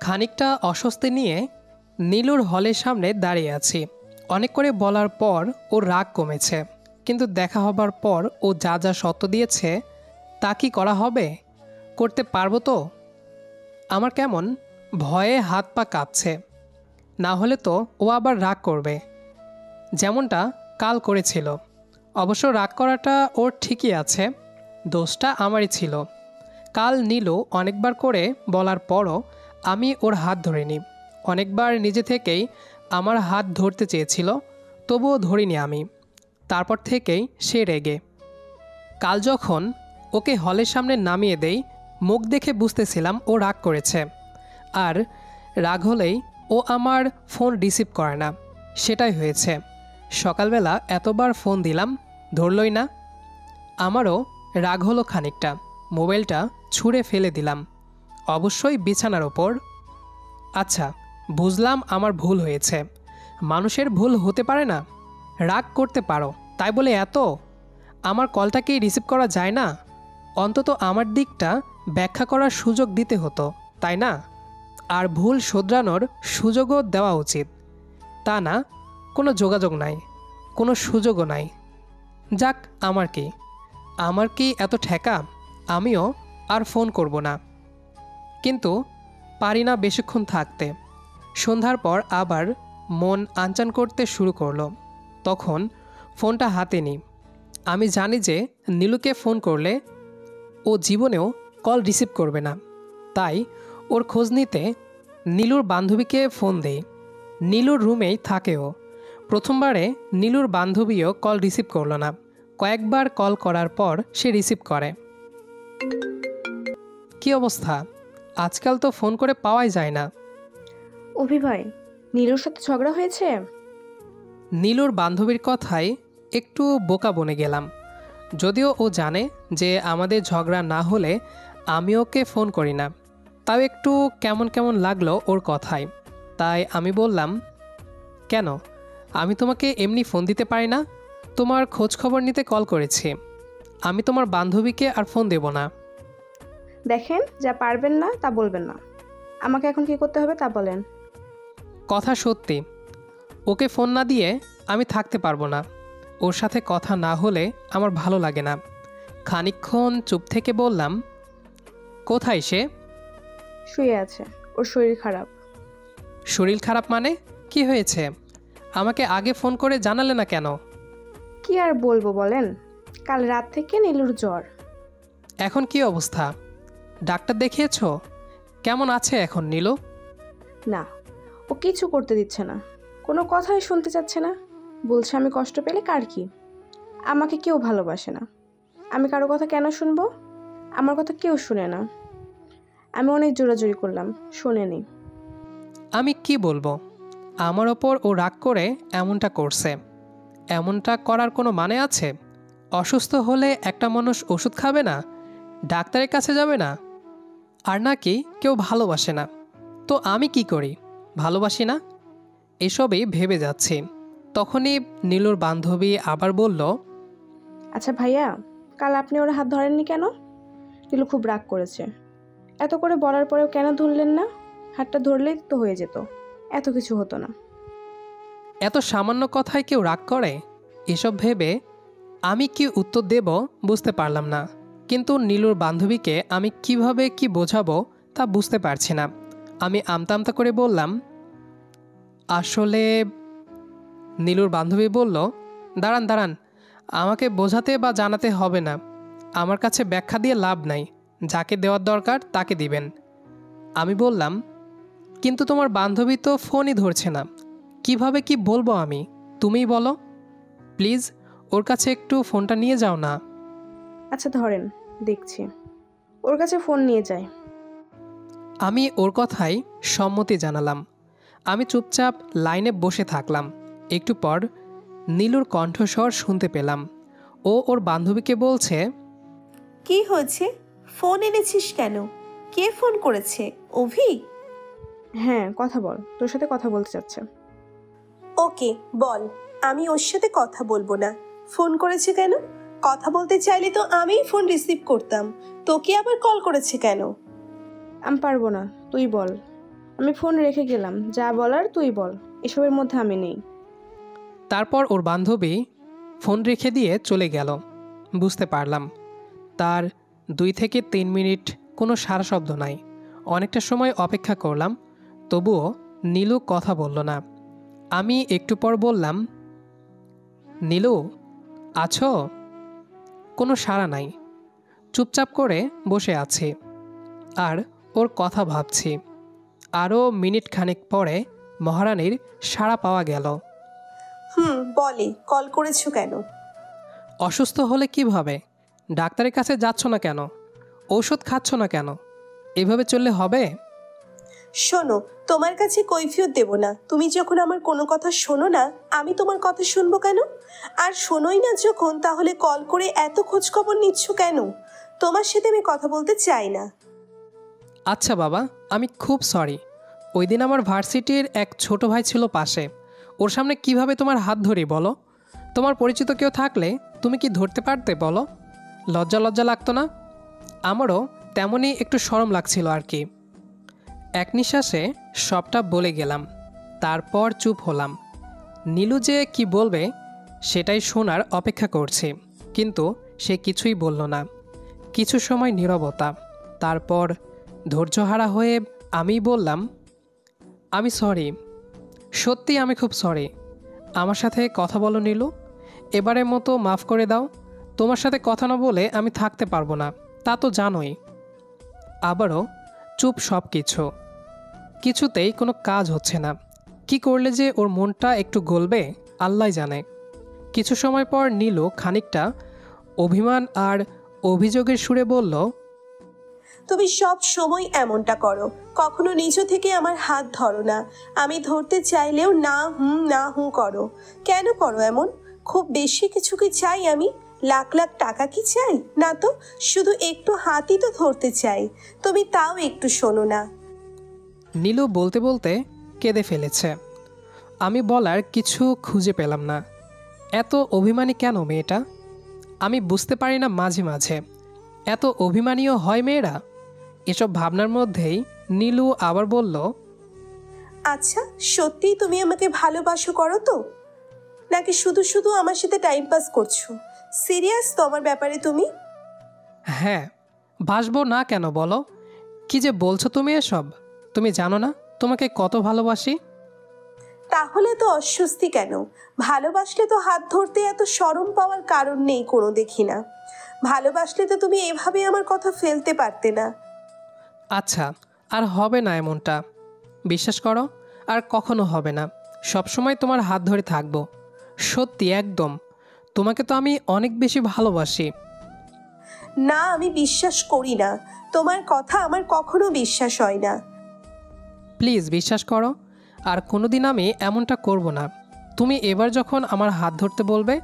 খানিকটা অস্বস্তি নিয়ে নীলুর হলের সামনে দাঁড়িয়ে আছি। অনেক করে বলার পর ওর রাগ কমেছে, কিন্তু দেখা হবার পর ও যা যা সত্য দিয়েছে তা কি করা হবে? করতে পারবো তো? আমার কেমন ভয়ে হাত পা কাঁপছে। না হলে তো ও আবার রাগ করবে, যেমনটা কাল করেছিল। অবশ্য রাগ করাটা ওর ঠিকই আছে, দোষটা আমারই ছিল। কাল নীলু অনেকবার করে বলার পরও আমি ওর হাত ধরিনি। অনেকবার নিজে থেকেই আমার হাত ধরতে চেয়েছিল, তবুও ধরিনি আমি। তারপর থেকেই সে রেগে। কাল যখন ওকে হলের সামনে নামিয়ে দেই, মুখ দেখে বুঝতেছিলাম ও রাগ করেছে। আর রাগ হলেই ও আমার ফোন রিসিভ করে না, সেটাই হয়েছে। সকালবেলা এতবার ফোন দিলাম, ধরলই না। আমারও রাগ হলো খানিকটা, মোবাইলটা ছুঁড়ে ফেলে দিলাম, অবশ্যই বিছানার ওপর। আচ্ছা, বুঝলাম আমার ভুল হয়েছে। মানুষের ভুল হতে পারে না? রাগ করতে পারো, তাই বলে এত? আমার কলটাকেই রিসিভ করা যায় না? অন্তত আমার দিকটা ব্যাখ্যা করার সুযোগ দিতে হতো, তাই না? আর ভুল শোধরানোর সুযোগও দেওয়া উচিত। তা না, কোনো যোগাযোগ নাই, কোনো সুযোগও নাই। যাক, আমার কি এত ঠেকা? আমিও আর ফোন করব না। কিন্তু পারি না বেশিক্ষণ থাকতে। সন্ধ্যার পর আবার মন আনচান করতে শুরু করলো। তখন ফোনটা হাতে নিই। আমি জানি যে নীলুকে ফোন করলে ও জীবনেও কল রিসিভ করবে না, তাই ওর খোঁজ নিতে নীলুর বান্ধবীকে ফোন দেই। নীলুর রুমেই থাকে ও। প্রথমবারে নীলুর বান্ধবীও কল রিসিভ করলো না। কয়েকবার কল করার পর সে রিসিভ করে। কি অবস্থা? আজকাল তো ফোন করে পাওয়াই যায় না। অভি ভাই, নীলুর সাথে ঝগড়া হয়েছে? নীলুর বান্ধবীর কথায় একটু বোকা বনে গেলাম। যদিও ও জানে যে আমাদের ঝগড়া না হলে আমি ওকে ফোন করি না, তাও একটু কেমন কেমন লাগলো ওর কথায়। তাই আমি বললাম, কেন? আমি তোমাকে এমনি ফোন দিতে পারি না? তোমার খোঁজ খবর নিতে কল করেছি। আমি তোমার বান্ধবীকে আর ফোন দেব না। দেখেন, যা পারবেন না তা বলবেন না। আমাকে এখন কি করতে হবে তা বলেন। কথা সত্যি, ওকে ফোন না দিয়ে আমি থাকতে পারবো না। ওর সাথে কথা না হলে আমার ভালো লাগে না। খানিকক্ষণ চুপ থেকে বললাম, কোথায় সে? শুয়ে আছে, ওর শরীর খারাপ। শরীর খারাপ মানে? কি হয়েছে? আমাকে আগে ফোন করে জানালে না কেন? কি আর বলবো বলেন, কাল রাত থেকে নীলুর জ্বর। এখন কি অবস্থা? ডাক্তার দেখিয়েছো? কেমন আছে এখন নীলু? না, ও কিছু করতে দিচ্ছে না, কোনো কথাই শুনতে চাচ্ছে না। বলছে আমি কষ্ট পেলে কার কি? আমাকে কেউ ভালোবাসে না, আমি কারো কথা কেন শুনবো? আমার কথা কেউ শুনে না। আমি অনেক জোরাজুরি করলাম, শোনেনি। আমি কি বলবো? আমার ওপর ও রাগ করে এমনটা করছে। এমনটা করার কোনো মানে আছে? অসুস্থ হলে একটা মানুষ ওষুধ খাবে না, ডাক্তারের কাছে যাবে না? আর নাকি কেউ ভালোবাসে না? তো আমি কি করি? ভালোবাসি না? এসবই ভেবে যাচ্ছি। তখনই নীলুর বান্ধবী আবার বলল, আচ্ছা ভাইয়া, কাল আপনি ওর হাত ধরেননি কেন? নীলু খুব রাগ করেছে। এত করে বলার পরেও কেন ধরলেন না? হাতটা ধরলেই তো হয়ে যেত, এত কিছু হতো না। এত সামান্য কথায় কেউ রাগ করে? এসব ভেবে আমি কি উত্তর দেব বুঝতে পারলাম না। কিন্তু নীলুর বান্ধবীকে আমি কিভাবে কি বোঝাবো তা বুঝতে পারছি না। আমি আমতা আমতা করে বললাম, আসলে। নীলুর বান্ধবী বলল, দাঁড়ান দাঁড়ান, আমাকে বোঝাতে বা জানাতে হবে না। আমার কাছে ব্যাখ্যা দিয়ে লাভ নাই, যাকে দেওয়ার দরকার তাকে দিবেন। আমি বললাম, কিন্তু তোমার বান্ধবী তো ফোনই ধরছে না, কিভাবে কি বলবো আমি? তুমিই বলো প্লিজ, ওর কাছে একটু ফোনটা নিয়ে যাও না। আচ্ছা ধরেন, দেখছি। ওর কাছে ফোন নিয়ে যায়। আমি ওর কথায় সম্মতি জানালাম। আমি চুপচাপ লাইনে বসে থাকলাম। একটু পর নীলুর কণ্ঠস্বর শুনতে পেলাম। ও ওর বান্ধবীকে বলছে, কি হয়েছে? ফোন এনেছিস কেন? কে ফোন করেছে? অভি? হ্যাঁ, কথা বল, তোর সাথে কথা বলতে চাচ্ছে। ওকে বল, আমি ওর সাথে কথা বলবো না। ফোন করেছে কেন? কথা বলতে চাইলে তো আমিই ফোন রিসিভ করতাম, তোকে আবার কল করেছে কেন? আমি পারবো না, তুই বল। আমি ফোন রেখে গেলাম, যা বলার তুই বল, এসবের মধ্যে আমি নেই। তারপর ওর বান্ধবী ফোন রেখে দিয়ে চলে গেল। বুঝতে পারলাম তার 2 থেকে 3 মিনিট কোনো সারা শব্দ নাই। অনেকটা সময় অপেক্ষা করলাম, তবুও নীলু কথা বলল না। আমি একটু পর বললাম, নীলু আছো? কোনো সাড়া নাই। চুপচাপ করে বসে আছি আর ওর কথা ভাবছি। আরও মিনিট খানেক পরে মহারানীর সাড়া পাওয়া গেল। বলে কল করেছো কেন? অসুস্থ হলে কিভাবে? ডাক্তারের কাছে যাচ্ছ না কেন? ঔষধ খাচ্ছ না কেন? এভাবে চললে হবে? শোনো, তোমার কাছে কৈফিয়ত দেব না। তুমি যখন আমার কোনো কথা শোনো না, আমি তোমার কথা শুনবো কেন? আর শোনোই না যখন, তাহলে কল করে এত খোঁজখবর নিচ্ছ কেন? তোমার সাথে আমি কথা বলতে চাই না। আচ্ছা বাবা, আমি খুব সরি। ওই দিন আমার ভার্সিটির এক ছোট ভাই ছিল পাশে। ওর সামনে কিভাবে তোমার হাত ধরি বলো? তোমার পরিচিত কেউ থাকলে তুমি কি ধরতে পারতে বলো? লজ্জা লজ্জা লাগতো না? আমারও তেমনই একটু শরম লাগছিল আর কি। এক নিঃশ্বাসে সবটা বলে গেলাম। তারপর চুপ হলাম। নীলু যে কি বলবে সেটাই শোনার অপেক্ষা করছি, কিন্তু সে কিছুই বলল না। কিছু সময় নীরবতা। তারপর ধৈর্যহারা হয়ে আমি বললাম, আমি সরি, সত্যি আমি খুব সরি। আমার সাথে কথা বলো নীলু, এবারের মতো মাফ করে দাও। তোমার সাথে কথা না বলে আমি থাকতে পারবো না, তা তো জানোই। আবারও চুপ। সব কিছুতেই কোনো কাজ হচ্ছে না। কি করলে যে ওর মনটা একটু গলবে আল্লাহ জানে। কিছু সময় পর নীলু খানিকটা অভিমান আর অভিযোগের সুরে বলল, তুমি সব সময় এমনটা করো, কখনো নিজ থেকে আমার হাত ধরো না। আমি ধরতে চাইলেও না না হুঁ করো। কেন করো এমন? খুব বেশি কিছু কি চাই আমি? লাখ লাখ টাকা কি চাই? না তো, শুধু একটু হাতই তো ধরতে চাই। তুমি তাও একটু শোনো না। নীলু বলতে বলতে কেঁদে ফেলেছে। আমি বলার কিছু খুঁজে পেলাম না। এত অভিমানী কেন মেয়েটা? আমি বুঝতে পারি না মাঝে মাঝে এত অভিমানীও হয় মেয়েরা। এসব ভাবনার মধ্যেই নীলু আবার বলল, আচ্ছা, সত্যিই তুমি আমাকে ভালোবাসো করো তো, নাকি শুধু শুধু আমার সাথে টাইম পাস করছো? সিরিয়াস তো আমার ব্যাপারে তুমি? হ্যাঁ, বাসবো না কেন বলো? কি যে বলছো তুমি এসব? তুমি জানো না তোমাকে কত ভালোবাসি? তাহলে তো অস্বস্তি কেন? ভালোবাসলে তো হাত ধরতে এত শরম পাওয়ার কারণ নেই কোনো, দেখি না। ভালোবাসলে তো তুমি এভাবে আমার কথা ফেলতে পারতে না। আচ্ছা, আর হবে না এমনটা। বিশ্বাস করো, আর কখনো হবে না। সবসময় তোমার হাত ধরে থাকবো। সত্যি একদম। তোমাকে তো আমি অনেক বেশি ভালোবাসি। না, আমি বিশ্বাস করি না। তোমার কথা আমার কখনো বিশ্বাস হয় না। প্লিজ বিশ্বাস করো, আর কোনোদিন আমি এমনটা করব না। তুমি এবার যখন আমার হাত ধরতে বলবে,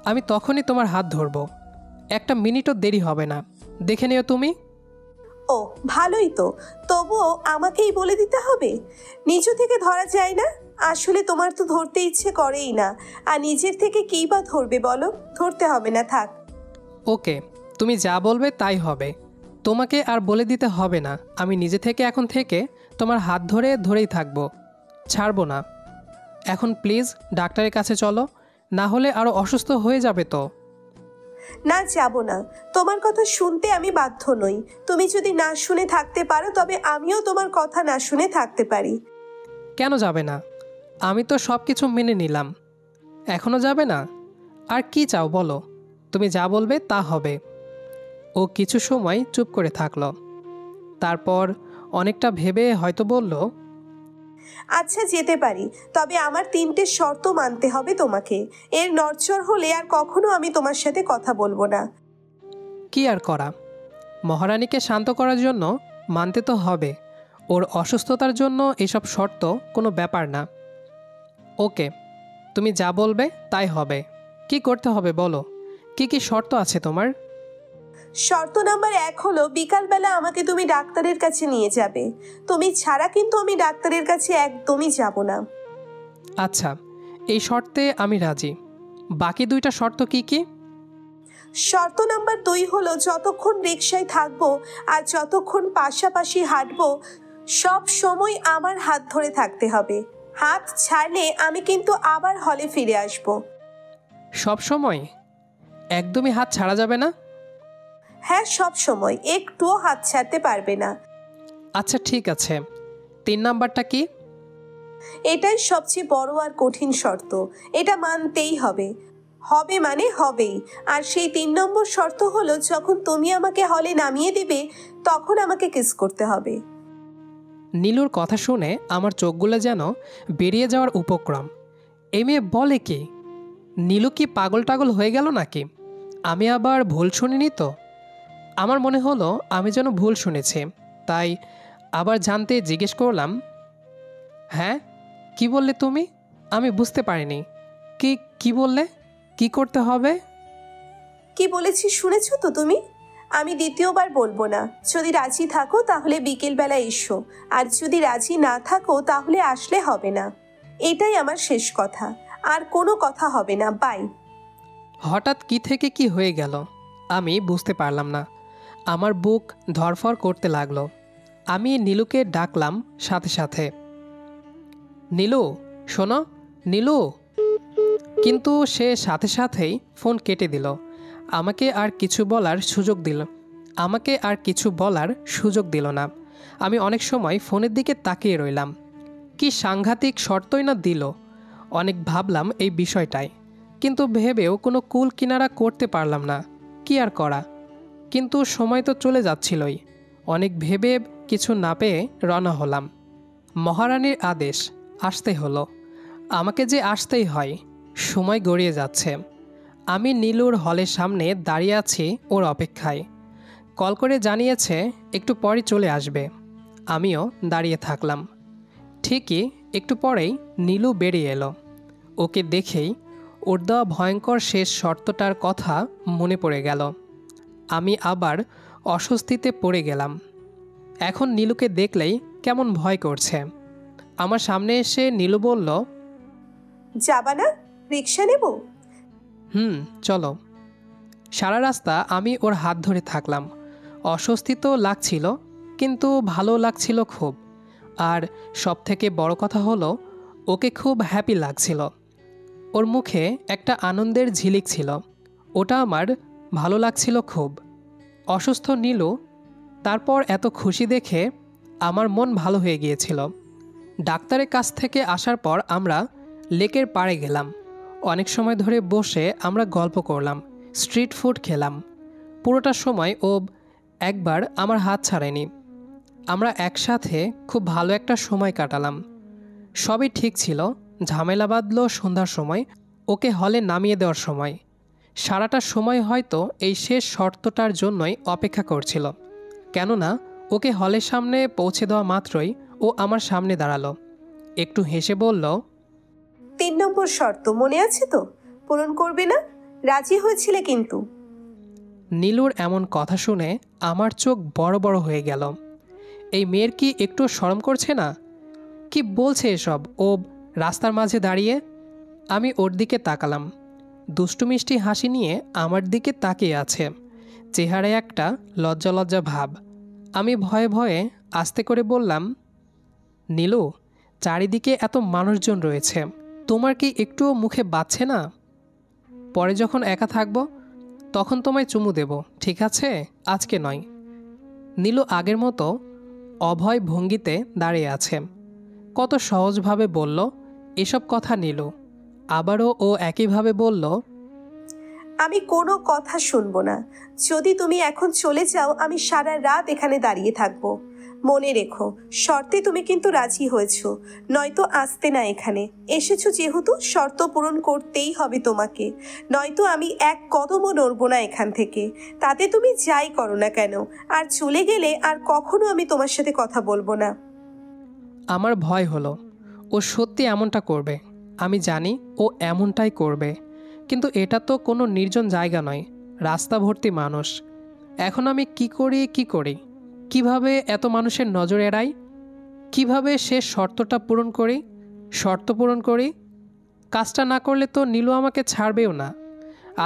আমি তখনই তোমার হাত ধরব। একটা মিনিটও দেরি হবে না, দেখে নিও তুমি। ও, ভালোই তো। তবুও আমাকেই বলে দিতে হবে? নিচু থেকে ধরা যায় না? আসলে তোমার তো ধরতে ইচ্ছে করেই না। আর নিজের থেকে কেই বা ধরবে বলো? ধরতে হবে না, থাক। ওকে, তুমি যা বলবে তাই হবে। তোমাকে আর বলে দিতে হবে না। আমি নিজে থেকে এখন থেকে তোমার হাত ধরেই থাকবো, ছাড়বো না। এখন প্লিজ ডাক্তারের কাছে চলো, না হলে আরও অসুস্থ হয়ে যাবে তো। না, যাব না। তোমার কথা শুনতে আমি বাধ্য নই। তুমি যদি না শুনে থাকতে পারো, তবে আমিও তোমার কথা না শুনে থাকতে পারি। কেন যাবে না? আমি তো সব কিছু মেনে নিলাম। এখনও যাবে না? আর কি চাও বলো? তুমি যা বলবে তা হবে। ও কিছু সময় চুপ করে থাকলো। তারপর অনেকটা ভেবে হয়তো বলল, আচ্ছা, যেতে পারি, তবে আমার 3টে শর্ত মানতে হবে তোমাকে। এর নড়চড় হলে আর কখনো আমি তোমার সাথে কথা বলবো না। কি আর করা? মহারানীকে শান্ত করার জন্য মানতে তো হবে। ওর অসুস্থতার জন্য এসব শর্ত কোনো ব্যাপার না। ওকে, তুমি যা বলবে তাই হবে। কি করতে হবে বলো? কি কি শর্ত আছে তোমার? শর্ত নাম্বার 1 হলো, বিকালবেলা আমাকে তুমি ডাক্তারের কাছে নিয়ে যাবে। তুমি ছাড়া কিন্তু আমি ডাক্তারের কাছে একদমই যাব না। আচ্ছা, এই শর্তে আমি রাজি। বাকি 2টা শর্ত কি কি? শর্ত নাম্বার 2 হলো, যতক্ষণ রিকশায় থাকবো আর যতক্ষণ পাশাপাশি হাঁটবো, সব সময় আমার হাত ধরে থাকতে হবে। হাত ছাড়লে আমি কিন্তু আবার হলে ফিরে আসব। সব সময়? একদমই হাত ছাড়া যাবে না? হ্যাঁ, সব সময়, একটুও হাত ছাড়তে পারবে না। আচ্ছা ঠিক আছে, 3 নাম্বারটা কি? এটাই সবচেয়ে বড় আর কঠিন শর্ত। এটা মানতেই হবে। হবে মানে হবেই। আর সেই 3 নম্বর শর্ত হলো, যখন তুমি আমাকে হলে নামিয়ে দিবে তখন আমাকে কিস করতে হবে। নীলুর কথা শুনে আমার চোখগুলো যেন বেরিয়ে যাওয়ার উপক্রম। এই মেয়ে বলে কি? নীলু কি পাগল টাগল হয়ে গেল নাকি? আমি আবার ভুল শুনিনি তো? আমার মনে হলো আমি যেন ভুল শুনেছি, তাই আবার জানতে জিজ্ঞেস করলাম, হ্যাঁ কি বললে তুমি? আমি বুঝতে পারিনি। কি বললে? কি করতে হবে? কি বলেছি শুনেছো তো তুমি? আমি দ্বিতীয়বার বলবো না। যদি রাজি থাকো তাহলে বিকেলবেলা এসো, আর যদি রাজি না থাকো তাহলে আসলে হবে না। এটাই আমার শেষ কথা, আর কোনো কথা হবে না। বাই। হঠাৎ কি থেকে কি হয়ে গেল আমি বুঝতে পারলাম না। আমার বুক ধড়ফড় করতে লাগলো। আমি নীলুকে ডাকলাম সাথে সাথে, নীলু শোনো, নীলু। কিন্তু সে সাথে সাথেই ফোন কেটে দিল। আমাকে আর কিছু বলার সুযোগ দিল না। আমি অনেক সময় ফোনের দিকে তাকিয়ে রইলাম। কি সাংঘাতিক শর্তই না দিল। অনেক ভাবলাম এই বিষয়টায়, কিন্তু ভেবেও কোনো কুল কিনারা করতে পারলাম না। কি আর করা? কিন্তু সময় তো চলে যাচ্ছিলই। অনেক ভেবে কিছু না পেয়ে রওনা হলাম। মহারানীর আদেশ, আসতে হলো। আমাকে যে আসতেই হয়। সময় গড়িয়ে যাচ্ছে। আমি নীলুর হলের সামনে দাঁড়িয়ে আছি ওর অপেক্ষায়। কল করে জানিয়েছে একটু পরই চলে আসবে। আমিও দাঁড়িয়ে থাকলাম। ঠিকই একটু পরেই নীলু বেরিয়ে এলো। ওকে দেখেই ওর দেওয়া ভয়ঙ্কর শেষ শর্তটার কথা মনে পড়ে গেল। আমি আবার অস্বস্তিতে পড়ে গেলাম। এখন নীলুকে দেখলেই কেমন ভয় করছে। আমার সামনে এসে নীলু বলল, যাবা না? রিক্সা নেব? চলো। সারা রাস্তা আমি ওর হাত ধরে থাকলাম। অস্বস্তি তো লাগছিল, কিন্তু ভালো লাগছিল খুব। আর সবথেকে বড় কথা হলো, ওকে খুব হ্যাপি লাগছিল। ওর মুখে একটা আনন্দের ঝিলিক ছিল। ওটা আমার ভালো লাগছিল খুব। অসুস্থ নীলু তারপর এত খুশি দেখে আমার মন ভালো হয়ে গিয়েছিল। ডাক্তারের কাছ থেকে আসার পর আমরা লেকের পাড়ে গেলাম। অনেক সময় ধরে বসে আমরা গল্প করলাম, স্ট্রিট ফুড খেলাম। পুরোটা সময় ও একবার আমার হাত ছাড়েনি। আমরা একসাথে খুব ভালো একটা সময় কাটালাম। সবই ঠিক ছিল। ঝামেলা বাঁধল সন্ধ্যার সময়, ওকে হলে নামিয়ে দেওয়ার সময়। সারাটা সময় হয়তো এই শেষ শর্তটার জন্যই অপেক্ষা করছিল। কেননা ওকে হলের সামনে পৌঁছে দেওয়া মাত্রই ও আমার সামনে দাঁড়ালো। একটু হেসে বলল, 3 নম্বর শর্ত মনে আছে তো? পূরণ করবে না? রাজি হয়েছিলে কিন্তু। নীলুর এমন কথা শুনে আমার চোখ বড় বড় হয়ে গেল। এই মেয়ের কি একটু শরম করছে না? কি বলছে এসব ও রাস্তার মাঝে দাঁড়িয়ে? আমি ওর দিকে তাকালাম। দুষ্টু মিষ্টি হাসি নিয়ে আমার দিকে তাকিয়ে আছে। চেহারায় একটা লজ্জা লজ্জা ভাব। আমি ভয়ে ভয়ে আস্তে করে বললাম, নীলু, চারিদিকে এত মানুষজন রয়েছে, তোমার কি একটুও মুখে বাজছে না? পরে যখন একা থাকব তখন তোমায় চুমু দেব, ঠিক আছে? আজকে নয়। নীলু আগের মতো অভয় ভঙ্গিতে দাঁড়িয়ে আছে। কত সহজভাবে বলল এসব কথা। নীলু আবারও ও একইভাবে বলল, আমি কোনো কথা শুনবো না। যদি তুমি এখন চলে যাও আমি সারা রাত এখানে দাঁড়িয়ে থাকবো। মনে রেখো, শর্তে তুমি কিন্তু রাজি হয়েছো, নয়তো আসতে না এখানে। এসেছো যেহেতু শর্ত পূরণ করতেই হবে তোমাকে, নয়তো আমি এক কদমও নড়বো না এখান থেকে। তাতে তুমি যাই করো না কেন। আর চলে গেলে আর কখনো আমি তোমার সাথে কথা বলবো না। আমার ভয় হলো ও সত্যি এমনটা করবে। আমি জানি ও এমনটাই করবে, কিন্তু এটা তো কোনো নির্জন জায়গা নয়, রাস্তা ভর্তি মানুষ। এখন আমি কি করি? কিভাবে এত মানুষের নজর এড়াই? কিভাবে সে শর্ত পূরণ করি? কাজটা না করলে তো নীলু আমাকে ছাড়বেও না।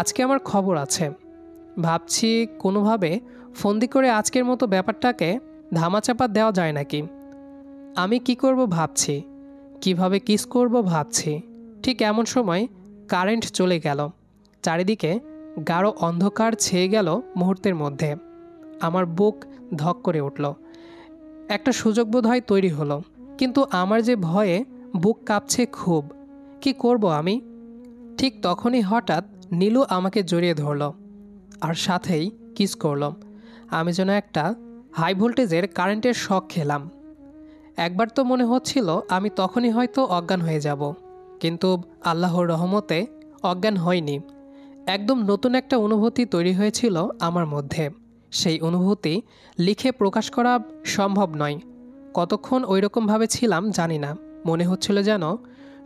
আজকে আমার খবর আছে। ভাবছি কোনোভাবে ফন্দি করে আজকের মতো ব্যাপারটাকে ধামাচাপা দেওয়া যায় নাকি। আমি কি করব ভাবছি, কিভাবে কিস করব ভাবছি। ঠিক এমন সময় কারেন্ট চলে গেল। চারিদিকে গাঢ় অন্ধকার ছেয়ে গেল মুহূর্তের মধ্যে। আমার বুক ধক করে উঠল। একটা সুযোগ বোধহয় তৈরি হলো, কিন্তু আমার যে ভয়ে বুক কাঁপছে খুব। কি করব আমি? ঠিক তখনই হঠাৎ নীলু আমাকে জড়িয়ে ধরল, আর সাথেই কিস করল। আমি যেন একটা হাই ভোল্টেজের কারেন্টের শক খেলাম। একবার তো মনে হচ্ছিল আমি তখনই হয়তো অজ্ঞান হয়ে যাব, কিন্তু আল্লাহর রহমতে অজ্ঞান হয়নি। একদম নতুন একটা অনুভূতি তৈরি হয়েছিল আমার মধ্যে। সেই অনুভূতি লিখে প্রকাশ করা সম্ভব নয়। কতক্ষণ ওইরকমভাবে ছিলাম জানি না। মনে হচ্ছিল যেন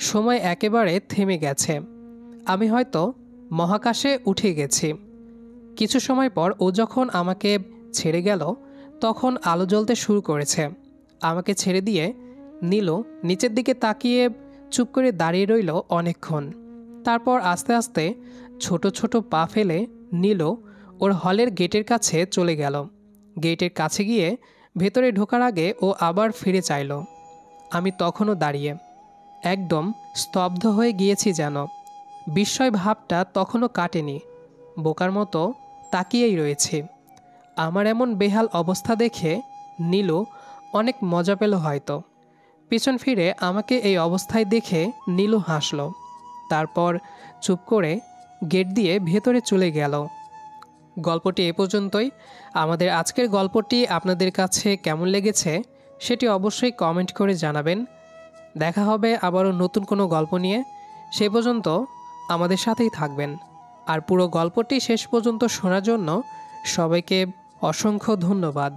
সময় একেবারে থেমে গেছে, আমি হয়তো মহাকাশে উঠে গেছি। কিছু সময় পর ও যখন আমাকে ছেড়ে গেল, তখন আলো জ্বলতে শুরু করেছে। আমাকে ছেড়ে দিয়ে নীলু নিচের দিকে তাকিয়ে চুপ করে দাঁড়িয়ে রইল অনেকক্ষণ। তারপর আস্তে আস্তে ছোট ছোট পা ফেলে নীলু ওর হলের গেটের কাছে চলে গেল। গেটের কাছে গিয়ে ভেতরে ঢোকার আগে ও আবার ফিরে চাইল। আমি তখনও দাঁড়িয়ে একদম স্তব্ধ হয়ে গিয়েছি যেন। বিস্ময় ভাবটা তখনও কাটেনি। বোকার মতো তাকিয়েই রয়েছি। আমার এমন বেহাল অবস্থা দেখে নীলু অনেক মজা পেল হয়তো। পিছন ফিরে আমাকে এই অবস্থায় দেখে নীলু হাসল। তারপর চুপ করে গেট দিয়ে ভেতরে চলে গেল। গল্পটি এ পর্যন্তই। আমাদের আজকের গল্পটি আপনাদের কাছে কেমন লেগেছে সেটি অবশ্যই কমেন্ট করে জানাবেন। দেখা হবে আবারও নতুন কোনো গল্প নিয়ে। সে পর্যন্ত আমাদের সাথেই থাকবেন। আর পুরো গল্পটি শেষ পর্যন্ত শোনার জন্য সবাইকে অসংখ্য ধন্যবাদ।